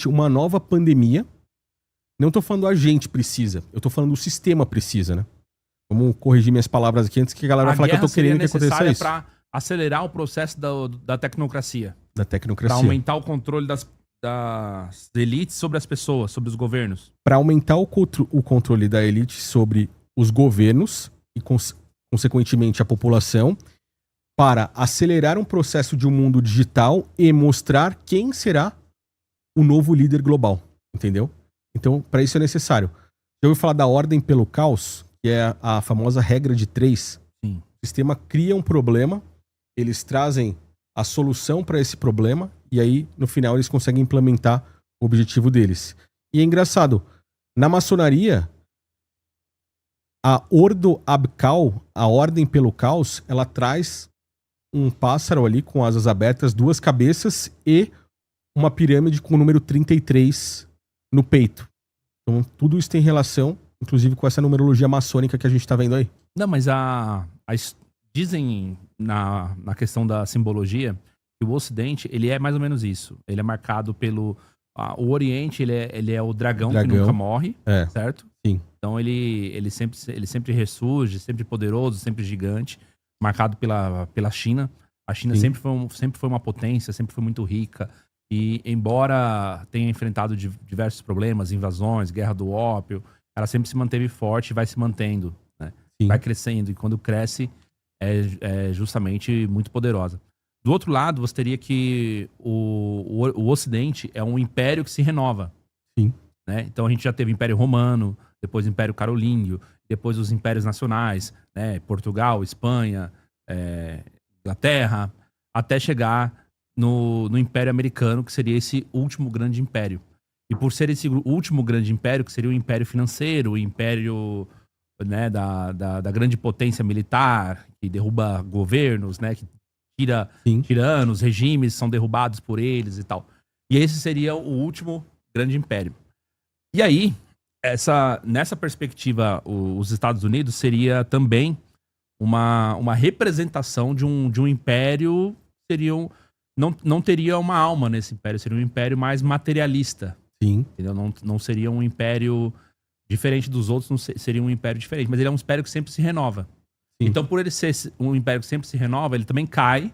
uma nova pandemia. Não tô falando a gente precisa, eu tô falando o sistema precisa, né? Vamos corrigir minhas palavras aqui antes que a galera fale que eu tô querendo que aconteça isso. Para acelerar o processo da tecnocracia. Da tecnocracia. Para aumentar o controle das elites sobre as pessoas, sobre os governos. Para aumentar o controle da elite sobre os governos e, consequentemente, a população, para acelerar um processo de um mundo digital e mostrar quem será o novo líder global, entendeu? Então, para isso é necessário. Já ouviu falar da ordem pelo caos, que é a famosa regra de 3? Sim. O sistema cria um problema, eles trazem a solução para esse problema e aí, no final, eles conseguem implementar o objetivo deles. E é engraçado, na maçonaria, a Ordo Abcal, a ordem pelo caos, ela traz um pássaro ali com asas abertas, 2 cabeças e uma pirâmide com o número 33 no peito. Então, tudo isso tem relação, inclusive, com essa numerologia maçônica que a gente tá vendo aí. Não, mas dizem na questão da simbologia que o Ocidente, ele é mais ou menos isso. Ele é marcado pelo... o Oriente, ele é o dragão que nunca morre, certo? Sim. Então ele sempre ressurge, sempre poderoso, sempre gigante, marcado pela China. A China sempre foi uma potência, sempre foi muito rica. E embora tenha enfrentado diversos problemas, invasões, guerra do ópio, ela sempre se manteve forte e vai se mantendo, né? Vai crescendo. E quando cresce, é justamente muito poderosa. Do outro lado, você teria que o Ocidente é um império que se renova. Sim. Né? Então a gente já teve o Império Romano, depois o Império Carolíngio, depois os impérios nacionais, né? Portugal, Espanha, Inglaterra, até chegar no Império Americano, que seria esse último grande império. E por ser esse último grande império, que seria o império financeiro, o império, né, da grande potência militar, que derruba governos, né, que tira tiranos, regimes são derrubados por eles e tal. E esse seria o último grande império. E aí, nessa perspectiva, os Estados Unidos seria também uma representação de um império, não teria uma alma nesse império, seria um império mais materialista. Sim. Entendeu? Não seria um império diferente dos outros, não seria um império diferente, mas ele é um império que sempre se renova. Sim. Então, por ele ser um império que sempre se renova, ele também cai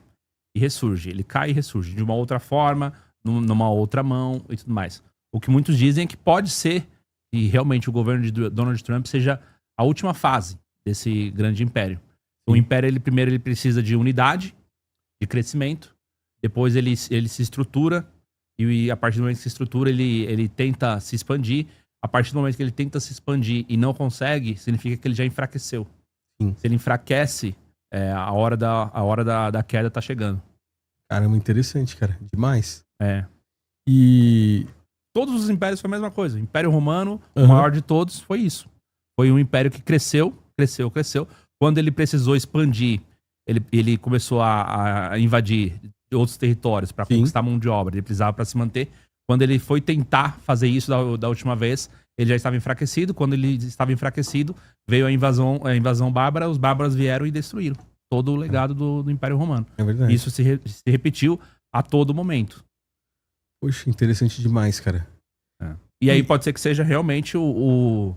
e ressurge. Ele cai e ressurge de uma outra forma, numa outra mão e tudo mais. O que muitos dizem é que pode ser que realmente o governo de Donald Trump seja a última fase desse grande império. O império, primeiro ele precisa de unidade, de crescimento, depois ele se estrutura, e a partir do momento que se estrutura, ele tenta se expandir. A partir do momento que ele tenta se expandir e não consegue, significa que ele já enfraqueceu. Sim. Se ele enfraquece, a hora da queda tá chegando. Caramba, interessante, cara. Demais. E todos os impérios foi a mesma coisa. O Império Romano, o maior de todos, foi isso. Foi um império que cresceu. Quando ele precisou expandir, ele começou a invadir outros territórios para conquistar mão de obra. Ele precisava para se manter. Quando ele foi tentar fazer isso da última vez, ele já estava enfraquecido. Quando ele estava enfraquecido, veio a invasão bárbara. Os bárbaros vieram e destruíram todo o legado do Império Romano. É verdade. Isso se repetiu a todo momento. Poxa, interessante demais, cara. E aí pode ser que seja realmente o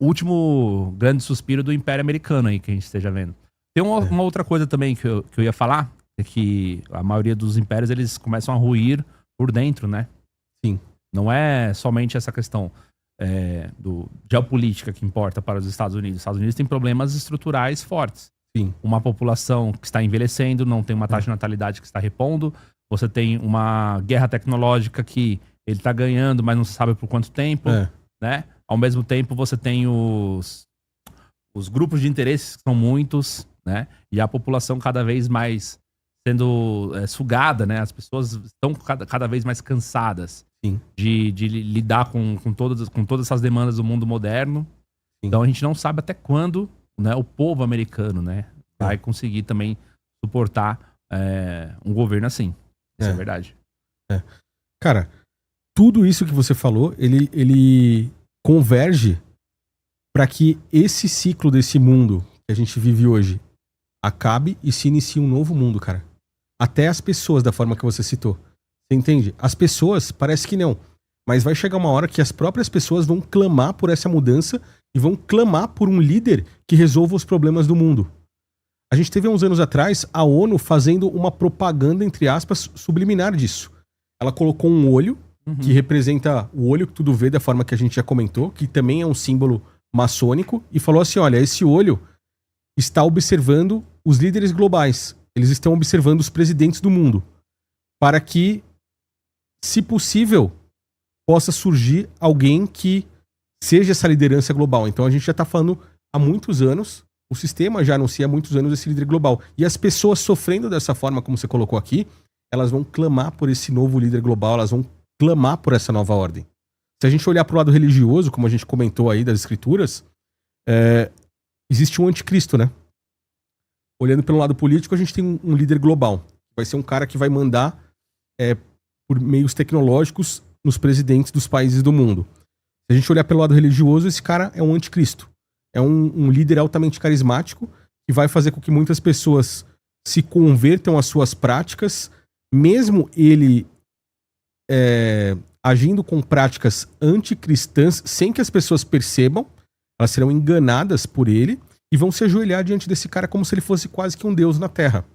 último grande suspiro do Império Americano aí que a gente esteja vendo. Tem uma outra coisa também que eu ia falar, é que a maioria dos impérios, eles começam a ruir por dentro, né? Sim. Não é somente essa questão do geopolítica que importa para os Estados Unidos. Os Estados Unidos têm problemas estruturais fortes. Sim. Uma população que está envelhecendo, não tem uma taxa de natalidade que está repondo. Você tem uma guerra tecnológica que ele está ganhando, mas não se sabe por quanto tempo, né? Ao mesmo tempo, você tem os grupos de interesses, que são muitos, né? E a população cada vez mais sendo sugada, né? As pessoas estão cada vez mais cansadas de lidar com todas essas demandas do mundo moderno. Sim. Então a gente não sabe até quando, né, o povo americano, né, vai conseguir também suportar um governo assim. Isso é verdade. Cara, tudo isso que você falou, ele converge para que esse ciclo desse mundo que a gente vive hoje acabe e se inicie um novo mundo, cara. Até as pessoas, da forma que você citou. Você entende? As pessoas, parece que não. Mas vai chegar uma hora que as próprias pessoas vão clamar por essa mudança e vão clamar por um líder que resolva os problemas do mundo. A gente teve há uns anos atrás a ONU fazendo uma propaganda, entre aspas, subliminar disso. Ela colocou um olho, que representa o olho que tudo vê, da forma que a gente já comentou, que também é um símbolo maçônico, e falou assim, olha, esse olho está observando os líderes globais. Eles estão observando os presidentes do mundo. Para que, se possível, possa surgir alguém que seja essa liderança global. Então a gente já está falando há muitos anos, o sistema já anuncia há muitos anos esse líder global. E as pessoas sofrendo dessa forma, como você colocou aqui, elas vão clamar por esse novo líder global, elas vão clamar por essa nova ordem. Se a gente olhar para o lado religioso, como a gente comentou aí das escrituras, existe um anticristo, né? Olhando pelo lado político, a gente tem um líder global. Vai ser um cara que vai mandar por meios tecnológicos nos presidentes dos países do mundo. Se a gente olhar pelo lado religioso, esse cara é um anticristo. É um líder altamente carismático que vai fazer com que muitas pessoas se convertam às suas práticas, mesmo ele agindo com práticas anticristãs, sem que as pessoas percebam, elas serão enganadas por ele e vão se ajoelhar diante desse cara como se ele fosse quase que um deus na Terra.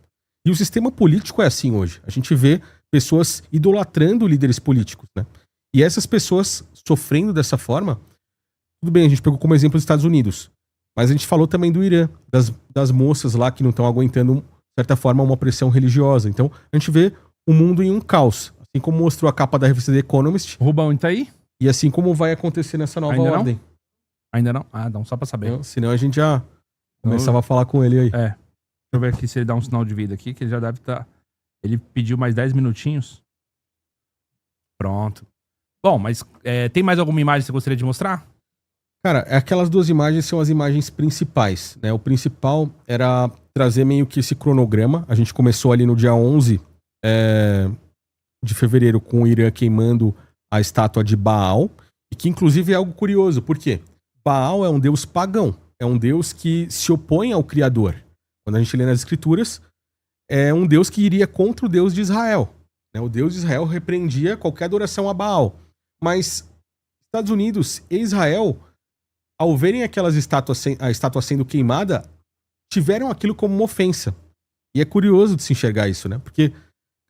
E o sistema político é assim hoje. A gente vê pessoas idolatrando líderes políticos, né? E essas pessoas sofrendo dessa forma, tudo bem, a gente pegou como exemplo os Estados Unidos, mas a gente falou também do Irã, das moças lá que não estão aguentando, de certa forma, uma pressão religiosa. Então, a gente vê o mundo em um caos, assim como mostrou a capa da revista The Economist. O Rubão tá aí? E assim como vai acontecer nessa nova ordem. Não? Ainda não? Ah, não, só pra saber. Não, senão a gente já começava a falar com ele aí. Deixa eu ver aqui se ele dá um sinal de vida aqui, que ele já deve estar... Ele pediu mais 10 minutinhos. Pronto. Bom, mas tem mais alguma imagem que você gostaria de mostrar? Cara, aquelas duas imagens são as imagens principais, né? O principal era trazer meio que esse cronograma. A gente começou ali no dia 11 de fevereiro com o Irã queimando a estátua de Baal, e que inclusive é algo curioso, por quê? Baal é um deus pagão, é um deus que se opõe ao Criador. Quando a gente lê nas escrituras, é um deus que iria contra o Deus de Israel. O Deus de Israel repreendia qualquer adoração a Baal. Mas Estados Unidos e Israel, ao verem aquelas a estátua sendo queimada, tiveram aquilo como uma ofensa. E é curioso de se enxergar isso, né? Porque,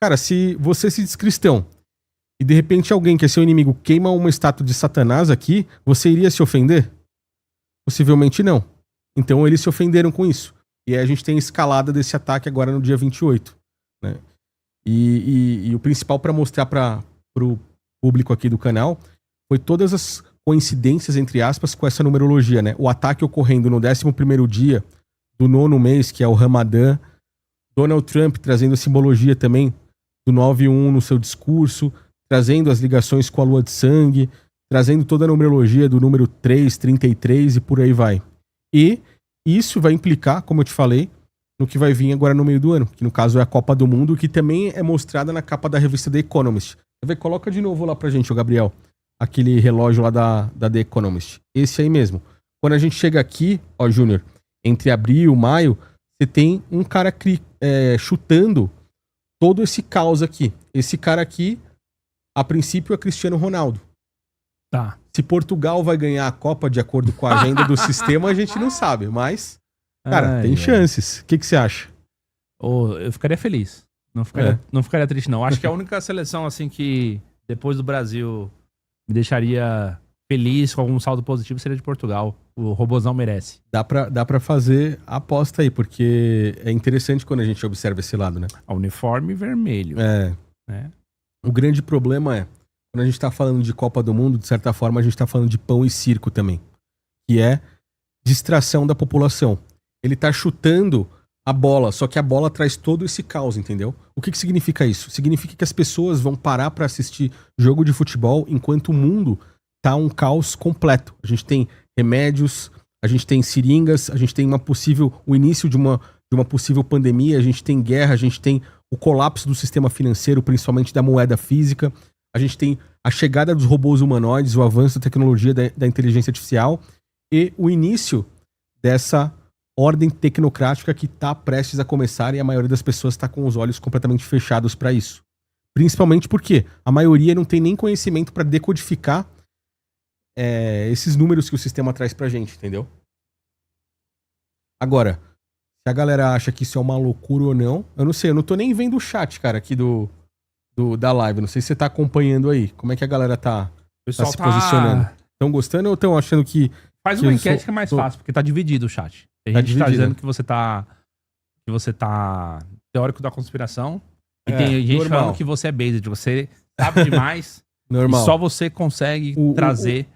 cara, se você se diz cristão e de repente alguém que é seu inimigo queima uma estátua de Satanás aqui, você iria se ofender? Possivelmente não. Então eles se ofenderam com isso. E aí a gente tem a escalada desse ataque agora no dia 28. Né? E o principal para mostrar para o público aqui do canal foi todas as coincidências, entre aspas, com essa numerologia. Né? O ataque ocorrendo no 11º dia do 9º mês, que é o Ramadã. Donald Trump trazendo a simbologia também do 9-1 no seu discurso, trazendo as ligações com a lua de sangue, trazendo toda a numerologia do número 3, 33 e por aí vai. E isso vai implicar, como eu te falei, no que vai vir agora no meio do ano, que no caso é a Copa do Mundo, que também é mostrada na capa da revista The Economist. Coloca de novo lá pra gente, Gabriel, aquele relógio lá da The Economist. Esse aí mesmo. Quando a gente chega aqui, ó, Júnior, entre abril e maio, você tem um cara chutando todo esse caos aqui. Esse cara aqui, a princípio, é Cristiano Ronaldo. Tá. Se Portugal vai ganhar a Copa de acordo com a agenda do sistema, a gente não sabe, mas, cara, tem chances. O que você acha? Eu ficaria feliz. Não ficaria triste, não. Acho que a única seleção, assim, que depois do Brasil me deixaria feliz com algum saldo positivo seria de Portugal. O Robozão merece. Dá pra fazer a aposta aí, porque é interessante quando a gente observa esse lado, né? O uniforme vermelho. O grande problema é, quando a gente tá falando de Copa do Mundo, de certa forma, a gente tá falando de pão e circo também. Que é distração da população. Ele tá chutando a bola, só que a bola traz todo esse caos, entendeu? O que significa isso? Significa que as pessoas vão parar pra assistir jogo de futebol enquanto o mundo tá um caos completo. A gente tem remédios, a gente tem seringas, a gente tem o início de uma possível pandemia, a gente tem guerra, a gente tem o colapso do sistema financeiro, principalmente da moeda física, a gente tem a chegada dos robôs humanoides, o avanço da tecnologia da inteligência artificial e o início dessa ordem tecnocrática que está prestes a começar e a maioria das pessoas está com os olhos completamente fechados para isso. Principalmente porque a maioria não tem nem conhecimento para decodificar esses números que o sistema traz pra gente, entendeu? Agora, se a galera acha que isso é uma loucura ou não, eu não sei, eu não tô nem vendo o chat, cara, aqui da live. Não sei se você tá acompanhando aí. Como é que a galera tá O pessoal se posicionando? Estão gostando ou estão achando que. Faz que uma eu enquete sou- que é mais sou- fácil, porque tá dividido o chat. Tem Tá gente que tá dividido. dizendo que você tá teórico da conspiração. E É, tem gente normal. falando que você é based, você sabe demais Normal. e só você consegue trazer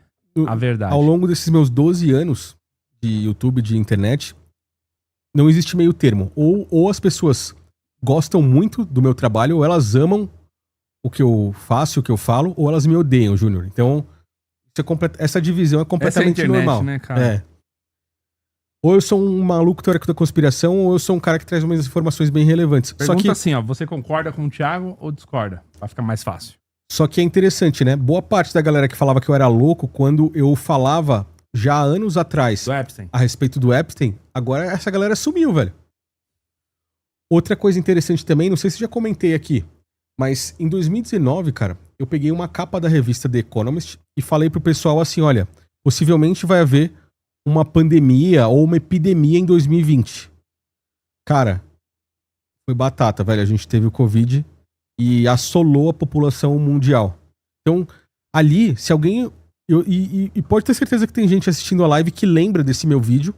a verdade. Ao longo desses meus 12 anos de YouTube, de internet, não existe meio termo. Ou as pessoas gostam muito do meu trabalho, ou elas amam o que eu faço, o que eu falo, ou elas me odeiam, Júnior. Então, essa divisão é completamente Essa é a internet, normal. né, cara? É. Ou eu sou um maluco teórico da conspiração, ou eu sou um cara que traz umas informações bem relevantes. Pergunta assim, ó, você concorda com o Thiago ou discorda? Pra ficar mais fácil. Só que é interessante, né? Boa parte da galera que falava que eu era louco quando eu falava já há anos atrás Do Epstein. a respeito do Epstein, agora essa galera sumiu, velho. Outra coisa interessante também, não sei se já comentei aqui, mas em 2019, cara, eu peguei uma capa da revista The Economist e falei pro pessoal assim, olha, possivelmente vai haver uma pandemia ou uma epidemia em 2020. Cara, foi batata, velho. A gente teve o Covid e assolou a população mundial. Então, ali, se alguém... E pode ter certeza que tem gente assistindo a live que lembra desse meu vídeo,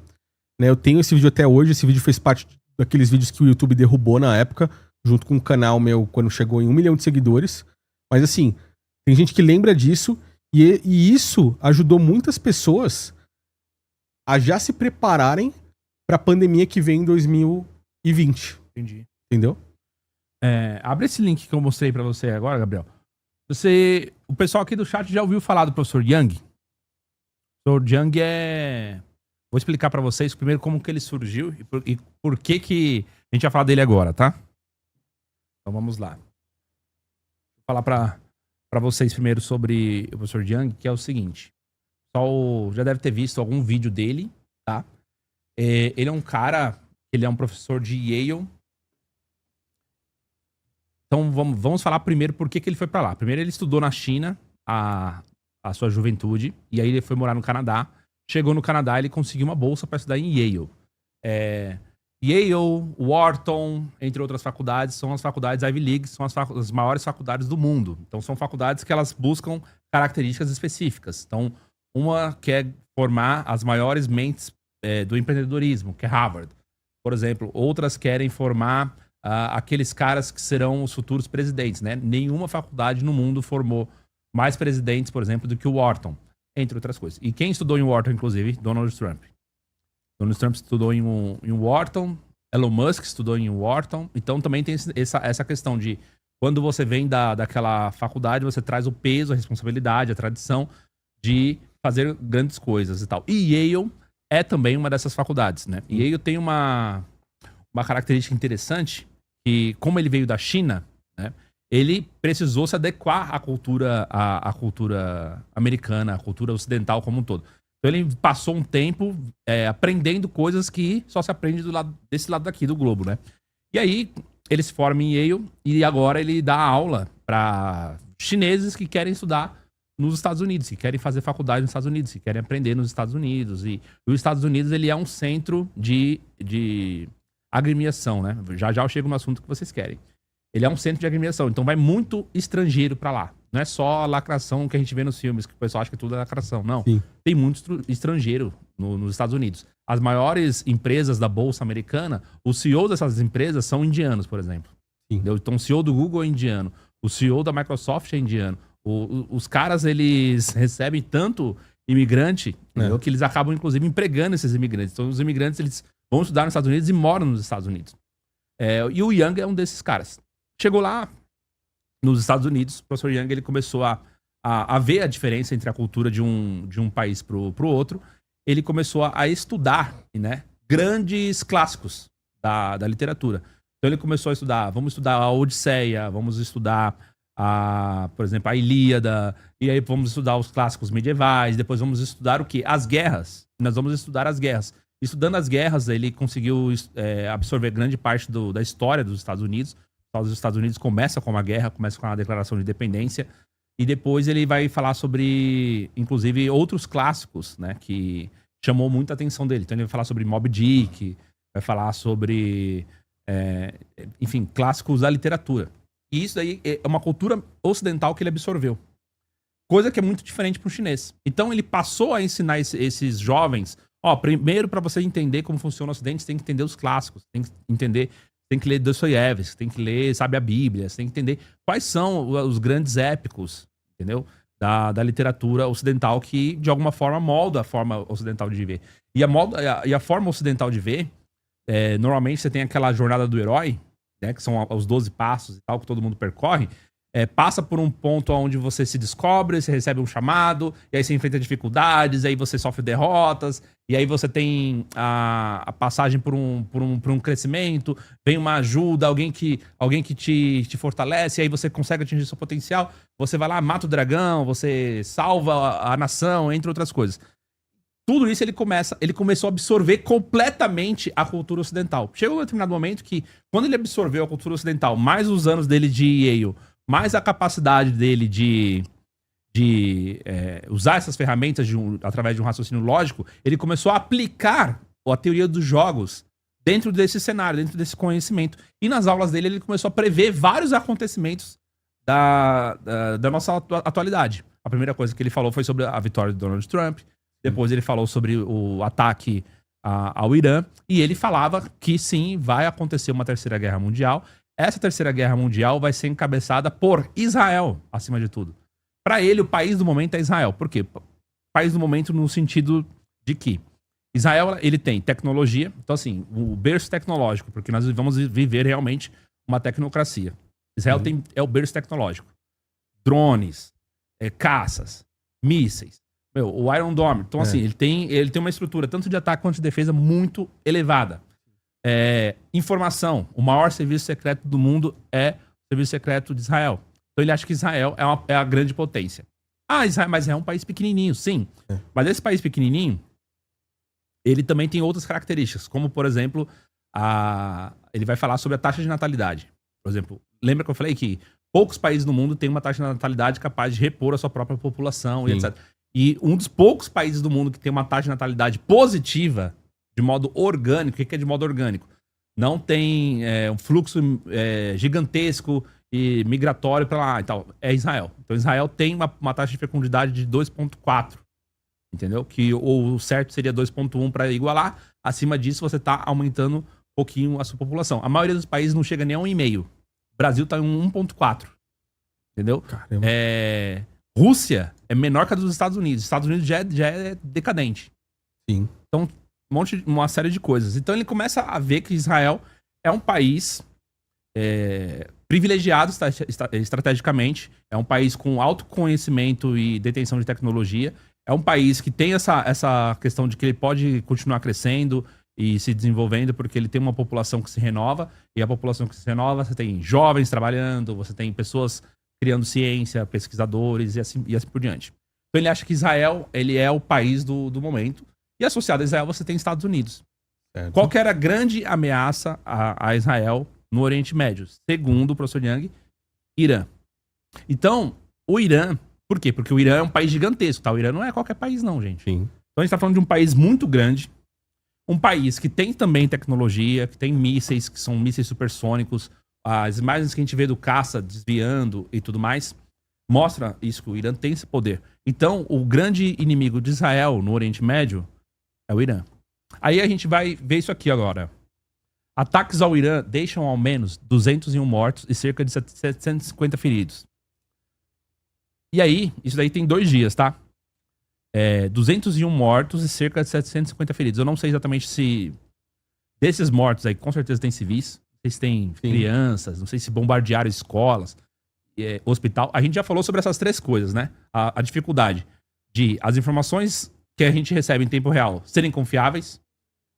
né? Eu tenho esse vídeo até hoje. Esse vídeo fez parte daqueles vídeos que o YouTube derrubou na época, junto com o canal meu, quando chegou em 1 milhão de seguidores. Mas assim, tem gente que lembra disso e isso ajudou muitas pessoas a já se prepararem pra pandemia que vem em 2020. Entendi. Entendeu? Abre esse link que eu mostrei pra você agora, Gabriel. O pessoal aqui do chat já ouviu falar do professor Young? O professor Young Vou explicar pra vocês primeiro como que ele surgiu e por que a gente vai falar dele agora, tá? Então vamos lá. Vou falar pra vocês primeiro sobre o professor Young, que é o seguinte. O pessoal já deve ter visto algum vídeo dele, tá? Ele é um cara, ele é um professor de Yale. Então vamos falar primeiro por que ele foi pra lá. Primeiro ele estudou na China a sua juventude, e aí ele foi morar no Canadá. Chegou no Canadá, ele conseguiu uma bolsa para estudar em Yale. Yale, Wharton, entre outras faculdades, são as faculdades Ivy League, são as maiores faculdades do mundo. Então são faculdades que elas buscam características específicas. Então uma quer formar as maiores mentes do empreendedorismo, que é Harvard. Por exemplo, outras querem formar aqueles caras que serão os futuros presidentes, né? Nenhuma faculdade no mundo formou mais presidentes, por exemplo, do que o Wharton, entre outras coisas. E quem estudou em Wharton, inclusive? Donald Trump. Donald Trump estudou em Wharton, Elon Musk estudou em Wharton. Então também tem essa questão de quando você vem daquela faculdade, você traz o peso, a responsabilidade, a tradição de fazer grandes coisas e tal. E Yale é também uma dessas faculdades, né? E Yale tem uma característica interessante, que como ele veio da China, né, ele precisou se adequar à cultura americana, à cultura ocidental como um todo. Então ele passou um tempo aprendendo coisas que só se aprende desse lado daqui do globo, né? E aí ele se forma em Yale e agora ele dá aula para chineses que querem estudar nos Estados Unidos, que querem fazer faculdade nos Estados Unidos, que querem aprender nos Estados Unidos. E os Estados Unidos ele é um centro de agremiação, né? Já eu chego no assunto que vocês querem. Ele é um centro de agremiação, então vai muito estrangeiro pra lá. Não é só a lacração que a gente vê nos filmes, que o pessoal acha que tudo é lacração. Não. Sim. Tem muito estrangeiro nos Estados Unidos. As maiores empresas da Bolsa Americana, os CEOs dessas empresas são indianos, por exemplo. Então o CEO do Google é indiano. O CEO da Microsoft é indiano. Os caras, eles recebem tanto imigrante, que eles acabam, inclusive, empregando esses imigrantes. Então os imigrantes, eles vão estudar nos Estados Unidos e moram nos Estados Unidos. E o Young é um desses caras. Chegou lá nos Estados Unidos, o professor Young ele começou a ver a diferença entre a cultura de um país pro outro. Ele começou a estudar, né, grandes clássicos da literatura. Então ele começou a estudar, vamos estudar a Odisseia, vamos estudar, por exemplo, a Ilíada, e aí vamos estudar os clássicos medievais, depois vamos estudar o quê? As guerras. Nós vamos estudar as guerras. Estudando as guerras, ele conseguiu absorver grande parte da história dos Estados Unidos. Os Os Estados Unidos começa com uma guerra, começa com a declaração de independência, e depois ele vai falar sobre, inclusive, outros clássicos, né, que chamou muita atenção dele. Então ele vai falar sobre Moby Dick, vai falar sobre, enfim, clássicos da literatura. E isso daí é uma cultura ocidental que ele absorveu. Coisa que é muito diferente para o chinês. Então ele passou a ensinar esses jovens, primeiro para você entender como funciona o Ocidente, você tem que entender os clássicos, tem que entender, tem que ler Dostoiévski, tem que ler, sabe, a Bíblia, você tem que entender quais são os grandes épicos, entendeu? Da literatura ocidental que, de alguma forma, molda a forma ocidental de viver. E a forma ocidental de ver, normalmente você tem aquela jornada do herói, né, que são os 12 passos e tal, que todo mundo percorre, passa por um ponto onde você se descobre, você recebe um chamado, e aí você enfrenta dificuldades, aí você sofre derrotas, e aí você tem a passagem por um crescimento, vem uma ajuda, alguém que te fortalece, e aí você consegue atingir seu potencial, você vai lá, mata o dragão, você salva a nação, entre outras coisas. Tudo isso ele começou a absorver completamente a cultura ocidental. Chegou um determinado momento que, quando ele absorveu a cultura ocidental, mais os anos dele de Yale, mais a capacidade dele de usar essas ferramentas através de um raciocínio lógico, ele começou a aplicar a teoria dos jogos dentro desse cenário, dentro desse conhecimento. E nas aulas dele, ele começou a prever vários acontecimentos da nossa atualidade. A primeira coisa que ele falou foi sobre a vitória de Donald Trump. Depois ele falou sobre o ataque ao Irã. E ele falava que sim, vai acontecer uma terceira guerra mundial. Essa terceira guerra mundial vai ser encabeçada por Israel, acima de tudo. Para ele, o país do momento é Israel. Por quê? País do momento no sentido de que Israel, ele tem tecnologia. Então, assim, o berço tecnológico, porque nós vamos viver realmente uma tecnocracia. Israel é o berço tecnológico. Drones, caças, mísseis. O Iron Dome. Então, assim, ele tem uma estrutura tanto de ataque quanto de defesa muito elevada. Informação. O maior serviço secreto do mundo é o serviço secreto de Israel. Então ele acha que Israel é a grande potência. Israel, mas é um país pequenininho, sim. Mas esse país pequenininho, ele também tem outras características, como, por exemplo, ele vai falar sobre a taxa de natalidade. Por exemplo, lembra que eu falei que poucos países no mundo têm uma taxa de natalidade capaz de repor a sua própria população, e etc. E um dos poucos países do mundo que tem uma taxa de natalidade positiva, de modo orgânico. O que é de modo orgânico? Não tem um fluxo gigantesco e migratório para lá e tal. É Israel. Então Israel tem uma taxa de fecundidade de 2,4. Entendeu? Que o certo seria 2,1 para igualar. Acima disso, você está aumentando um pouquinho a sua população. A maioria dos países não chega nem a 1,5. O Brasil está em 1,4. Entendeu? Caramba. Rússia é menor que a dos Estados Unidos. Os Estados Unidos já é decadente. Sim. Então, uma série de coisas. Então ele começa a ver que Israel é um país privilegiado estrategicamente, é um país com alto conhecimento e detenção de tecnologia, é um país que tem essa questão de que ele pode continuar crescendo e se desenvolvendo porque ele tem uma população que se renova, e a população que se renova, você tem jovens trabalhando, você tem pessoas criando ciência, pesquisadores e assim por diante. Então ele acha que Israel ele é o país do momento. E associado a Israel, você tem Estados Unidos. Certo. Qual que era a grande ameaça a Israel no Oriente Médio? Segundo o professor Yang, Irã. Então, o Irã... Por quê? Porque o Irã é um país gigantesco, tá? O Irã não é qualquer país não, gente. Sim. Então a gente tá falando de um país muito grande, um país que tem também tecnologia, que tem mísseis, que são mísseis supersônicos, as imagens que a gente vê do caça desviando e tudo mais, mostra isso, que o Irã tem esse poder. Então, o grande inimigo de Israel no Oriente Médio é o Irã. Aí a gente vai ver isso aqui agora. Ataques ao Irã deixam ao menos 201 mortos e cerca de 750 feridos. E aí, isso daí tem 2 dias, tá? 201 mortos e cerca de 750 feridos. Eu não sei exatamente se... Desses mortos aí, com certeza tem civis. Não sei se tem crianças, não sei se bombardearam escolas, hospital. A gente já falou sobre essas 3 coisas, né? A dificuldade de as informações que a gente recebe em tempo real serem confiáveis,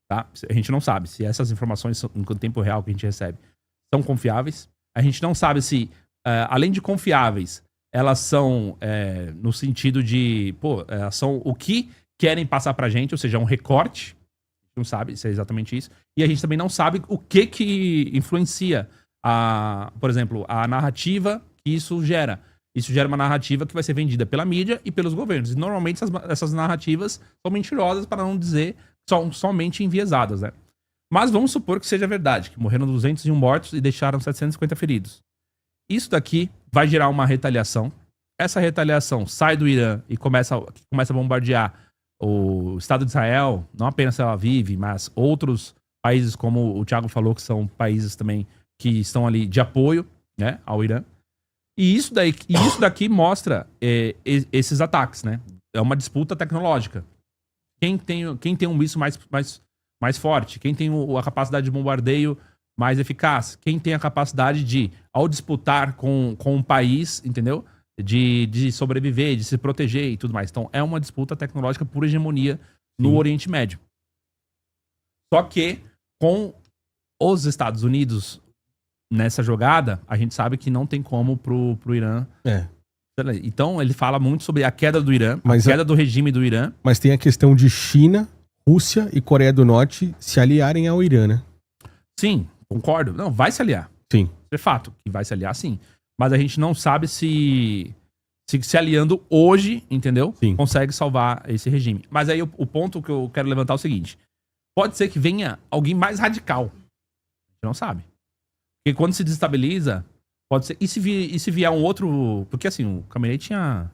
tá? A gente não sabe se essas informações em tempo real que a gente recebe são confiáveis. A gente não sabe se, além de confiáveis, elas são no sentido de, são o que querem passar pra gente, ou seja, um recorte. A gente não sabe se é exatamente isso. E a gente também não sabe o que influencia por exemplo, a narrativa que isso gera. Isso gera uma narrativa que vai ser vendida pela mídia e pelos governos. E normalmente essas narrativas são mentirosas, para não dizer somente enviesadas, né? Mas vamos supor que seja verdade, que morreram 201 mortos e deixaram 750 feridos. Isso daqui vai gerar uma retaliação. Essa retaliação sai do Irã e começa a bombardear o Estado de Israel, não apenas Tel Aviv, mas outros países, como o Thiago falou, que são países também que estão ali de apoio, né, ao Irã. E isso daqui mostra esses ataques, né? É uma disputa tecnológica. Quem tem um míssil mais forte? Quem tem a capacidade de bombardeio mais eficaz? Quem tem a capacidade de, ao disputar com um país, entendeu? De sobreviver, de se proteger e tudo mais. Então, é uma disputa tecnológica por hegemonia no Oriente Médio. Só que, com os Estados Unidos nessa jogada, a gente sabe que não tem como pro Irã. Então, ele fala muito sobre a queda do Irã, a queda do regime do Irã. Mas tem a questão de China, Rússia e Coreia do Norte se aliarem ao Irã, né? Sim, concordo. Não, vai se aliar. Sim. É fato que vai se aliar, sim. Mas a gente não sabe se aliando hoje, entendeu? Sim. Consegue salvar esse regime. Mas aí o ponto que eu quero levantar é o seguinte. Pode ser que venha alguém mais radical. A gente não sabe. Porque quando se desestabiliza, pode ser... E se vier um outro... Porque assim, o Khamenei tinha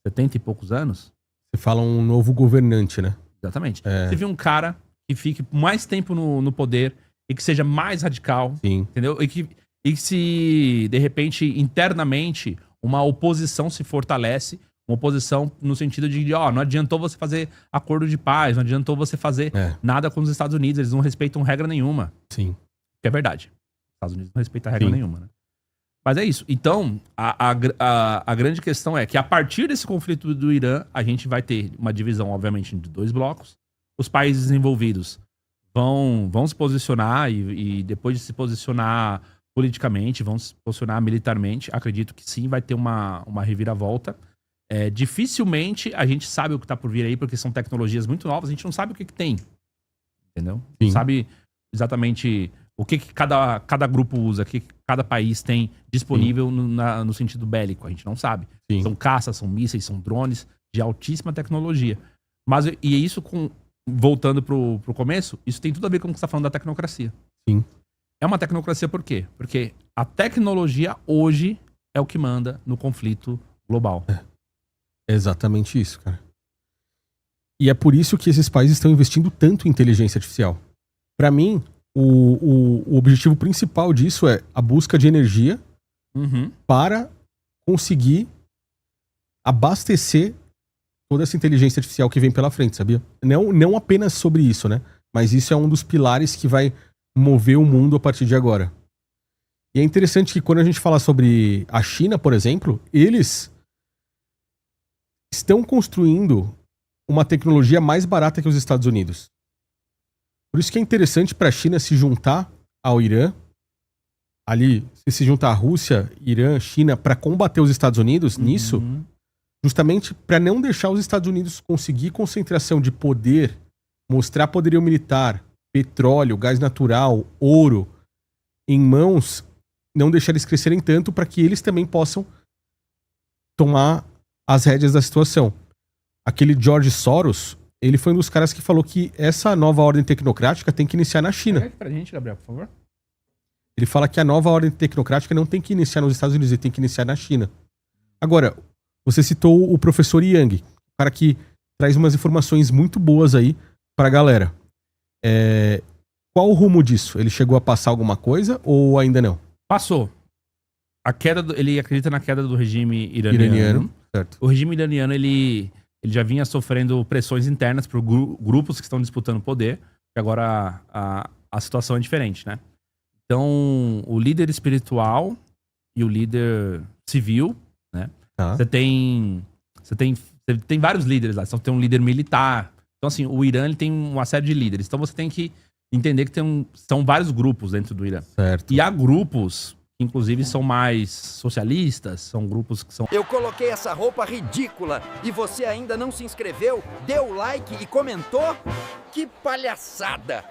70 e poucos anos. Você fala um novo governante, né? Exatamente. Se vier um cara que fique mais tempo no poder e que seja mais radical, sim, entendeu? E que se, de repente, internamente, uma oposição se fortalece, uma oposição no sentido de, não adiantou você fazer acordo de paz, não adiantou você fazer nada com os Estados Unidos, eles não respeitam regra nenhuma. Sim. Que é verdade. Os Estados Unidos não respeitam regra nenhuma, né? Mas é isso. Então, a grande questão é que a partir desse conflito do Irã, a gente vai ter uma divisão, obviamente, de 2 blocos. Os países envolvidos vão se posicionar e depois de se posicionar politicamente, vão se posicionar militarmente. Acredito que sim, vai ter uma reviravolta. Dificilmente a gente sabe o que está por vir aí, porque são tecnologias muito novas, a gente não sabe o que tem. Entendeu? Sim. Não sabe exatamente o que cada grupo usa, o que cada país tem disponível no sentido bélico. A gente não sabe. Sim. São caças, são mísseis, são drones de altíssima tecnologia. E isso, voltando pro começo, isso tem tudo a ver com o que você está falando da tecnocracia. Sim. É uma tecnocracia por quê? Porque a tecnologia hoje é o que manda no conflito global. É exatamente isso, cara. E é por isso que esses países estão investindo tanto em inteligência artificial. Para mim, o objetivo principal disso é a busca de energia para conseguir abastecer toda essa inteligência artificial que vem pela frente, sabia? Não apenas sobre isso, né? Mas isso é um dos pilares que vai mover o mundo a partir de agora. E é interessante que quando a gente fala sobre a China, por exemplo, eles estão construindo uma tecnologia mais barata que os Estados Unidos. Por isso que é interessante para a China se juntar ao Irã, ali, se juntar a Rússia, Irã, China, para combater os Estados Unidos nisso, justamente para não deixar os Estados Unidos conseguir concentração de poder, mostrar poderio militar, petróleo, gás natural, ouro, em mãos, não deixar eles crescerem tanto para que eles também possam tomar as rédeas da situação. Aquele George Soros, ele foi um dos caras que falou que essa nova ordem tecnocrática tem que iniciar na China. Pega aqui pra gente, Gabriel, por favor. Ele fala que a nova ordem tecnocrática não tem que iniciar nos Estados Unidos, ele tem que iniciar na China. Agora, você citou o professor Yang, o cara que traz umas informações muito boas aí pra galera. Qual o rumo disso? Ele chegou a passar alguma coisa ou ainda não? Passou. Ele acredita na queda do regime iraniano. Certo. O regime iraniano, ele já vinha sofrendo pressões internas por grupos que estão disputando poder, e agora a situação é diferente, né? Então, o líder espiritual e o líder civil, né? Você tem vários líderes lá. Então, tem um líder militar. Então, assim, o Irã ele tem uma série de líderes. Então, você tem que entender que são vários grupos dentro do Irã. Certo. E há grupos que, inclusive, são mais socialistas, são grupos que são... Eu coloquei essa roupa ridícula e você ainda não se inscreveu, deu like e comentou? Que palhaçada!